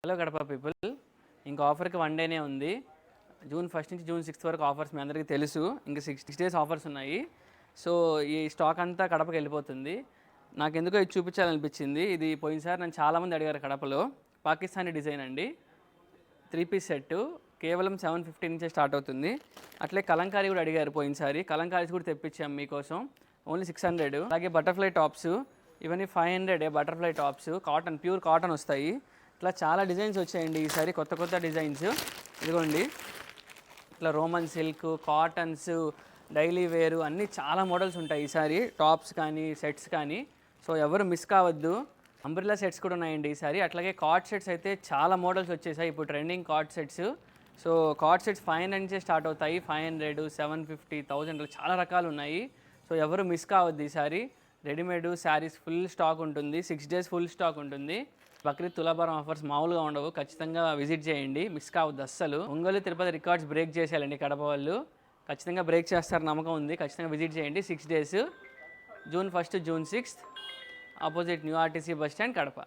Hello Kadapa people, ఇంకా ఆఫర్కి 1 డేనే ఉంది. జూన్ 1 నుంచి జూన్ 6 వరకు ఆఫర్స్ మీ అందరికీ తెలుసు. ఇంకా 6 days ఆఫర్స్ ఉన్నాయి. సో ఈ స్టాక్ అంతా కడపకి వెళ్ళిపోతుంది. నాకు ఎందుకో ఇది చూపించాలనిపించింది. ఇది పోయినసారి నన్ను చాలామంది అడిగారు కడపలో. పాకిస్తానీ డిజైన్ అండి, 3 piece సెట్ కేవలం 750 నుంచే స్టార్ట్ అవుతుంది. అట్లే కలంకారీ కూడా అడిగారు పోయినసారి. కలంకారీస్ కూడా తెప్పించాం మీకోసం, ఓన్లీ 600. అలాగే బటర్ఫ్లై టాప్స్, ఇవన్నీ 500 butterfly tops, cotton, pure cotton వస్తాయి. ఇట్లా చాలా డిజైన్స్ వచ్చాయండి ఈసారి, కొత్త కొత్త డిజైన్స్. ఇదిగోండి, ఇట్లా రోమన్ సిల్క్, కాటన్స్, డైలీ వేరు అన్నీ చాలా మోడల్స్ ఉంటాయి ఈసారి, టాప్స్ కానీ సెట్స్ కానీ. సో ఎవరు మిస్ కావద్దు. అంబ్రిల్లా సెట్స్ కూడా ఉన్నాయండి ఈసారి. అట్లాగే కార్డ్ సెట్స్ అయితే చాలా మోడల్స్ వచ్చేసాయి ఇప్పుడు, trending card sets. So card sets 500 నుంచే స్టార్ట్ అవుతాయి. 500, 750, 1000 చాలా రకాలు ఉన్నాయి. సో ఎవరు మిస్ కావద్దు ఈసారి. రెడీమేడ్ శారీస్ ఫుల్ స్టాక్ ఉంటుంది, 6 days ఫుల్ స్టాక్ ఉంటుంది. బక్రీద్ తులాభారం ఆఫర్స్ మామూలుగా ఉండవు, ఖచ్చితంగా విజిట్ చేయండి, మిస్ కావద్దు అస్సలు. ఒంగోలు తిరుపతి రికార్డ్స్ బ్రేక్ చేసేయాలండి కడప వాళ్ళు, ఖచ్చితంగా బ్రేక్ చేస్తారు నమ్మకం ఉంది. ఖచ్చితంగా విజిట్ చేయండి. 6 days, June 1 to June 6, opposite new RTC bus stand Kadapa.